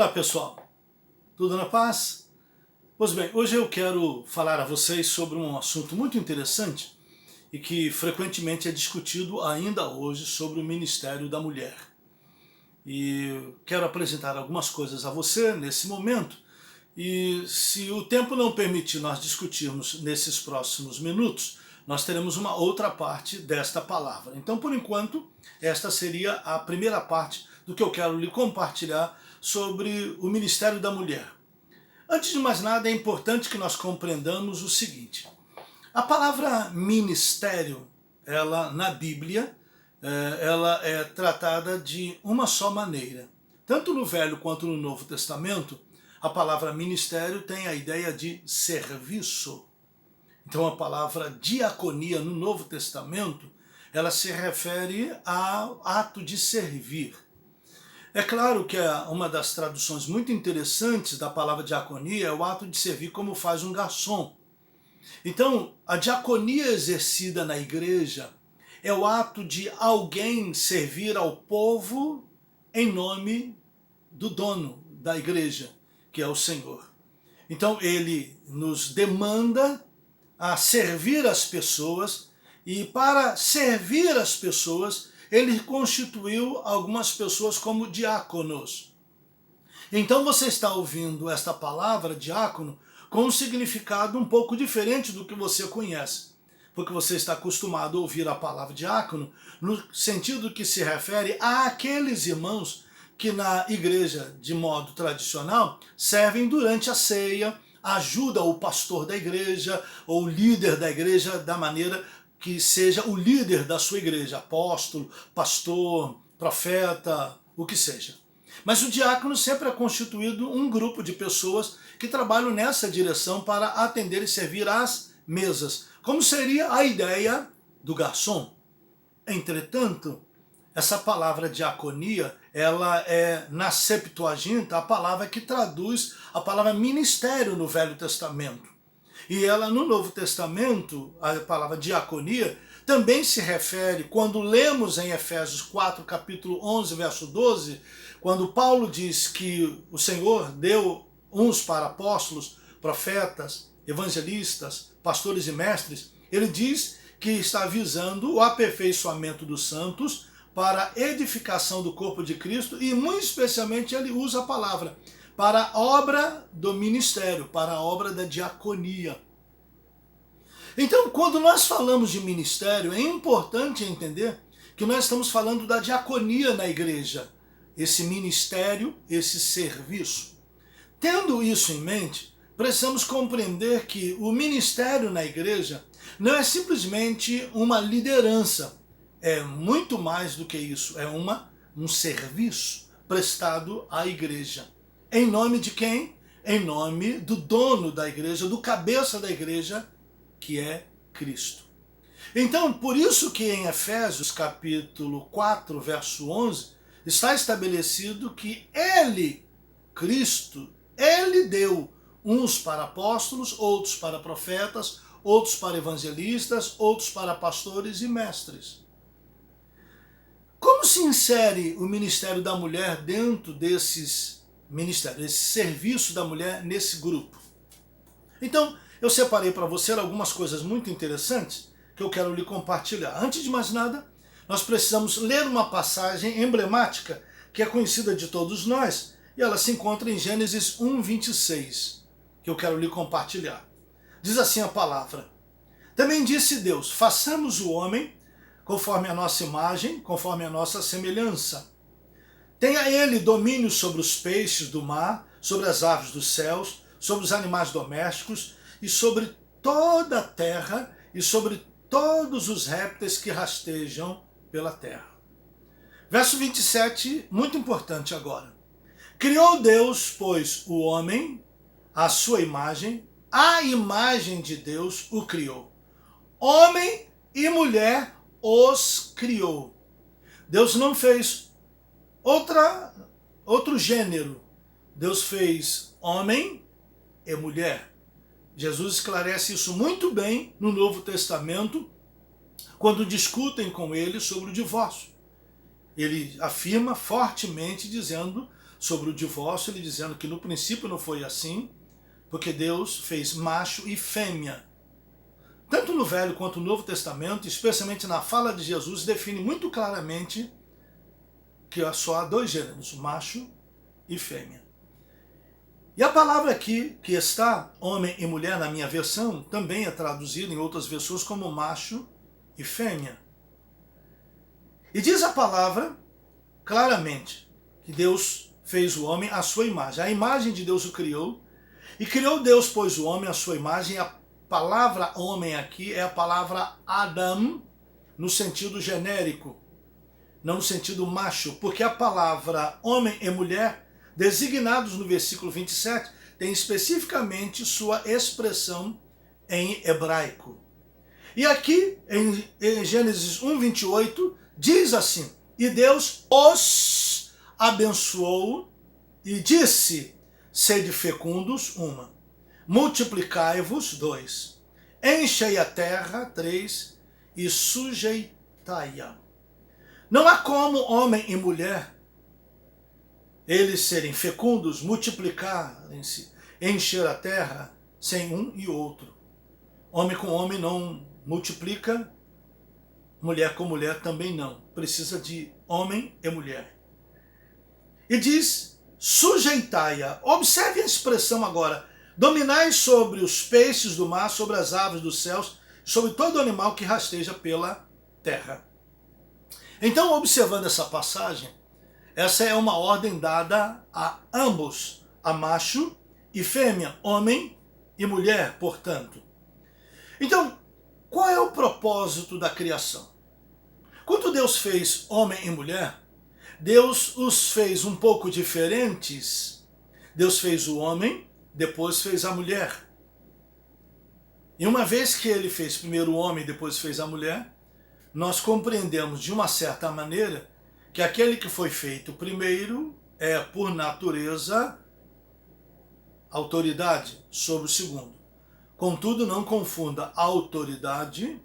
Olá pessoal, tudo na paz? Pois bem, hoje eu quero falar a vocês sobre um assunto muito interessante e que frequentemente é discutido ainda hoje sobre o ministério da mulher. E quero apresentar algumas coisas a você nesse momento e se o tempo não permitir nós discutirmos nesses próximos minutos, nós teremos uma outra parte desta palavra. Então, por enquanto, esta seria a primeira parte do que eu quero lhe compartilhar sobre o ministério da mulher. Antes de mais nada, é importante que nós compreendamos o seguinte. A palavra ministério, ela na Bíblia, ela é tratada de uma só maneira. Tanto no Velho quanto no Novo Testamento, a palavra ministério tem a ideia de serviço. Então a palavra diaconia no Novo Testamento, ela se refere ao ato de servir. É claro que uma das traduções muito interessantes da palavra diaconia é o ato de servir como faz um garçom. Então, a diaconia exercida na igreja é o ato de alguém servir ao povo em nome do dono da igreja, que é o Senhor. Então, ele nos demanda a servir as pessoas e para servir as pessoas, ele constituiu algumas pessoas como diáconos. Então você está ouvindo esta palavra, diácono, com um significado um pouco diferente do que você conhece. Porque você está acostumado a ouvir a palavra diácono no sentido que se refere àqueles irmãos que na igreja, de modo tradicional, servem durante a ceia, ajuda o pastor da igreja ou o líder da igreja da maneira que seja o líder da sua igreja, apóstolo, pastor, profeta, o que seja. Mas o diácono sempre é constituído um grupo de pessoas que trabalham nessa direção para atender e servir às mesas, como seria a ideia do garçom. Entretanto, essa palavra diaconia, ela é na Septuaginta a palavra que traduz a palavra ministério no Velho Testamento. E ela no Novo Testamento, a palavra diaconia, também se refere, quando lemos em Efésios 4, capítulo 11, verso 12, quando Paulo diz que o Senhor deu uns para apóstolos, profetas, evangelistas, pastores e mestres, ele diz que está visando o aperfeiçoamento dos santos para a edificação do corpo de Cristo e, muito especialmente, ele usa a palavra para a obra do ministério, para a obra da diaconia. Então, quando nós falamos de ministério, é importante entender que nós estamos falando da diaconia na igreja, esse ministério, esse serviço. Tendo isso em mente, precisamos compreender que o ministério na igreja não é simplesmente uma liderança, é muito mais do que isso, é um serviço prestado à igreja. Em nome de quem? Em nome do dono da igreja, do cabeça da igreja, que é Cristo. Então, por isso que em Efésios capítulo 4, verso 11, está estabelecido que ele, Cristo, ele deu uns para apóstolos, outros para profetas, outros para evangelistas, outros para pastores e mestres. Como se insere o ministério da mulher dentro desses ministérios, esse serviço da mulher nesse grupo? Então, eu separei para você algumas coisas muito interessantes que eu quero lhe compartilhar. Antes de mais nada, nós precisamos ler uma passagem emblemática que é conhecida de todos nós e ela se encontra em Gênesis 1, 26, que eu quero lhe compartilhar. Diz assim a palavra: Também disse Deus, façamos o homem conforme a nossa imagem, conforme a nossa semelhança. Tenha ele domínio sobre os peixes do mar, sobre as aves dos céus, sobre os animais domésticos e sobre toda a terra e sobre todos os répteis que rastejam pela terra. Verso 27, muito importante agora. Criou Deus, pois, o homem, à sua imagem, a imagem de Deus o criou. Homem e mulher os criou. Deus não fez outro gênero. Deus fez homem e mulher. Jesus esclarece isso muito bem no Novo Testamento, quando discutem com ele sobre o divórcio. Ele afirma fortemente dizendo sobre o divórcio, ele dizendo que no princípio não foi assim, porque Deus fez macho e fêmea. Tanto no Velho quanto no Novo Testamento, especialmente na fala de Jesus, define muito claramente que só há dois gêneros, macho e fêmea. E a palavra aqui, que está homem e mulher na minha versão, também é traduzida em outras versões como macho e fêmea. E diz a palavra claramente que Deus fez o homem à sua imagem. A imagem de Deus o criou. E criou Deus, pois, o homem à sua imagem. A palavra homem aqui é a palavra Adam, no sentido genérico, não no sentido macho, porque a palavra homem e mulher, designados no versículo 27, tem especificamente sua expressão em hebraico. E aqui, em Gênesis 1:28, diz assim: e Deus os abençoou e disse: sede fecundos, 1, multiplicai-vos, 2, enchei a terra, 3, e sujeitai-a. Não há como homem e mulher eles serem fecundos, multiplicarem-se, encher a terra, sem um e outro. Homem com homem não multiplica, mulher com mulher também não. Precisa de homem e mulher. E diz, sujeitai-a. Observe a expressão agora. Dominai sobre os peixes do mar, sobre as aves dos céus, sobre todo animal que rasteja pela terra. Então, observando essa passagem, essa é uma ordem dada a ambos, a macho e fêmea, homem e mulher, portanto. Então, qual é o propósito da criação? Quando Deus fez homem e mulher, Deus os fez um pouco diferentes. Deus fez o homem, depois fez a mulher. E uma vez que ele fez primeiro o homem, depois fez a mulher, nós compreendemos de uma certa maneira que aquele que foi feito primeiro é, por natureza, autoridade sobre o segundo. Contudo, não confunda autoridade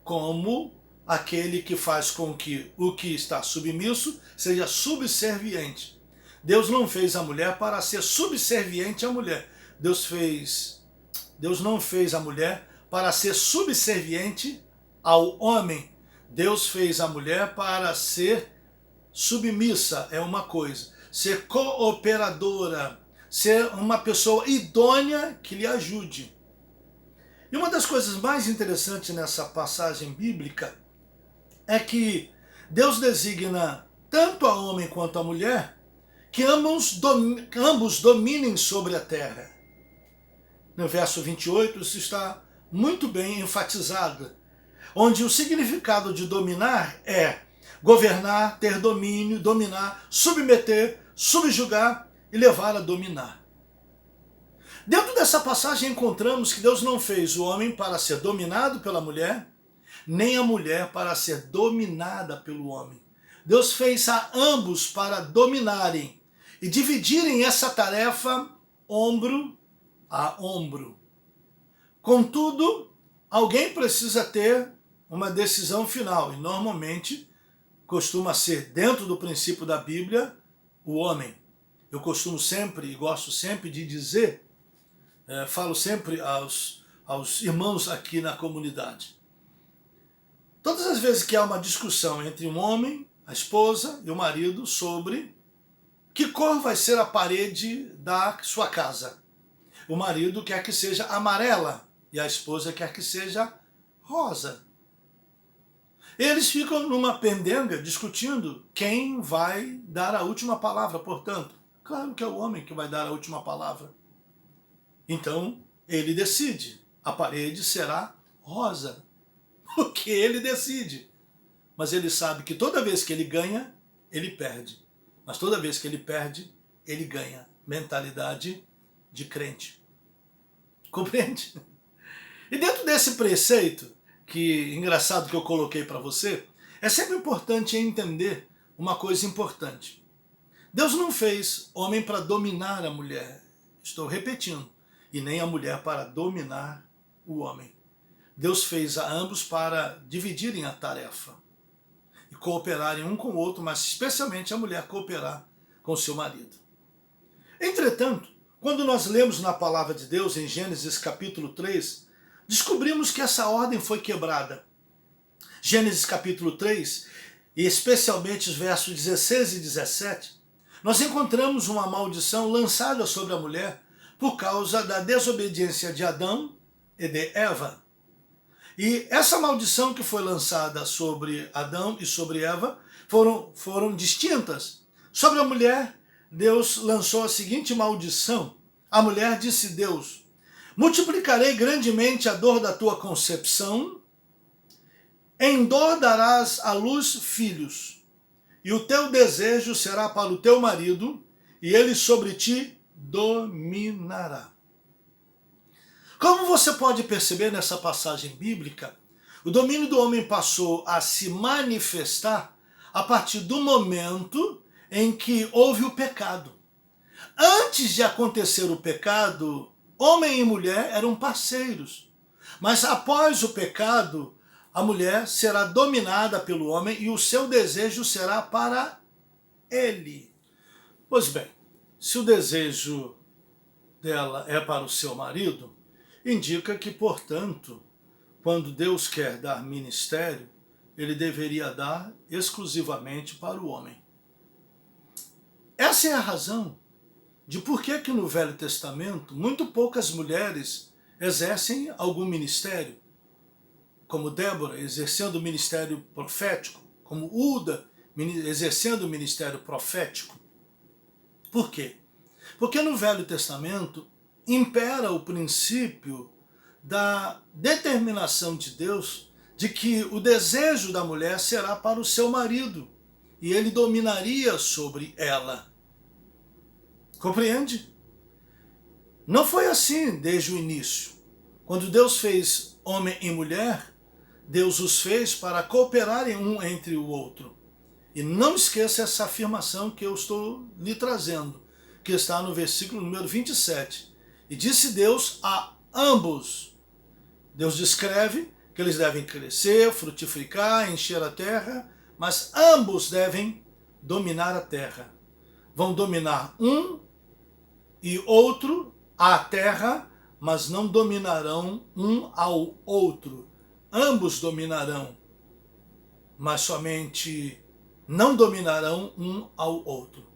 como aquele que faz com que o que está submisso seja subserviente. Deus não fez a mulher para ser subserviente à mulher. Deus não fez a mulher para ser subserviente ao homem. Deus fez a mulher para ser submissa, é uma coisa. Ser cooperadora, ser uma pessoa idônea que lhe ajude. E uma das coisas mais interessantes nessa passagem bíblica é que Deus designa tanto a homem quanto a mulher que ambos dominem sobre a terra. No verso 28 isso está muito bem enfatizado, onde o significado de dominar é governar, ter domínio, dominar, submeter, subjugar e levar a dominar. Dentro dessa passagem encontramos que Deus não fez o homem para ser dominado pela mulher, nem a mulher para ser dominada pelo homem. Deus fez a ambos para dominarem e dividirem essa tarefa ombro a ombro. Contudo, alguém precisa ter uma decisão final, e normalmente costuma ser, dentro do princípio da Bíblia, o homem. Eu costumo sempre e gosto sempre de dizer, falo sempre aos irmãos aqui na comunidade. Todas as vezes que há uma discussão entre um homem, a esposa e o marido sobre que cor vai ser a parede da sua casa. O marido quer que seja amarela e a esposa quer que seja rosa. Eles ficam numa pendenga discutindo quem vai dar a última palavra, portanto. Claro que é o homem que vai dar a última palavra. Então, ele decide. A parede será rosa. Porque ele decide. Mas ele sabe que toda vez que ele ganha, ele perde. Mas toda vez que ele perde, ele ganha. Mentalidade de crente. Compreende? E dentro desse preceito, que engraçado que eu coloquei para você, é sempre importante entender uma coisa importante. Deus não fez homem para dominar a mulher, estou repetindo, e nem a mulher para dominar o homem. Deus fez a ambos para dividirem a tarefa e cooperarem um com o outro, mas especialmente a mulher cooperar com o seu marido. Entretanto, quando nós lemos na palavra de Deus, em Gênesis capítulo 3, descobrimos que essa ordem foi quebrada. Gênesis capítulo 3, e especialmente os versos 16 e 17, nós encontramos uma maldição lançada sobre a mulher por causa da desobediência de Adão e de Eva. E essa maldição que foi lançada sobre Adão e sobre Eva foram distintas. Sobre a mulher, Deus lançou a seguinte maldição. A mulher disse Deus: multiplicarei grandemente a dor da tua concepção, em dor darás à luz filhos, e o teu desejo será para o teu marido, e ele sobre ti dominará. Como você pode perceber nessa passagem bíblica, o domínio do homem passou a se manifestar a partir do momento em que houve o pecado. Antes de acontecer o pecado, homem e mulher eram parceiros. Mas após o pecado, a mulher será dominada pelo homem e o seu desejo será para ele. Pois bem, se o desejo dela é para o seu marido, indica que, portanto, quando Deus quer dar ministério, ele deveria dar exclusivamente para o homem. Essa é a razão de por que no Velho Testamento muito poucas mulheres exercem algum ministério, como Débora exercendo o ministério profético, como Uda exercendo o ministério profético. Por quê? Porque no Velho Testamento impera o princípio da determinação de Deus de que o desejo da mulher será para o seu marido e ele dominaria sobre ela. Compreende? Não foi assim desde o início. Quando Deus fez homem e mulher, Deus os fez para cooperarem um entre o outro. E não esqueça essa afirmação que eu estou lhe trazendo, que está no versículo número 27. E disse Deus a ambos. Deus descreve que eles devem crescer, frutificar, encher a terra, mas ambos devem dominar a terra. Vão dominar um e outro a terra, mas não dominarão um ao outro. Ambos dominarão, mas somente não dominarão um ao outro.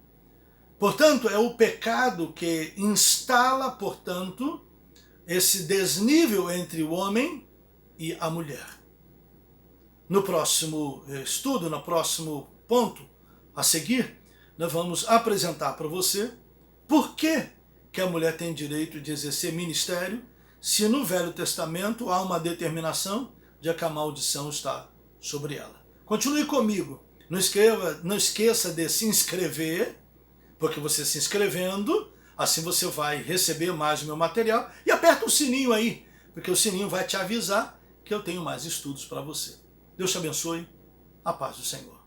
Portanto, é o pecado que instala, portanto, esse desnível entre o homem e a mulher. No próximo estudo, no próximo ponto a seguir, nós vamos apresentar para você por que a mulher tem direito de exercer ministério se no Velho Testamento há uma determinação de que a maldição está sobre ela. Continue comigo. Não esqueça de se inscrever, porque você se inscrevendo, assim você vai receber mais do meu material. E aperta o sininho aí, porque o sininho vai te avisar que eu tenho mais estudos para você. Deus te abençoe. A paz do Senhor.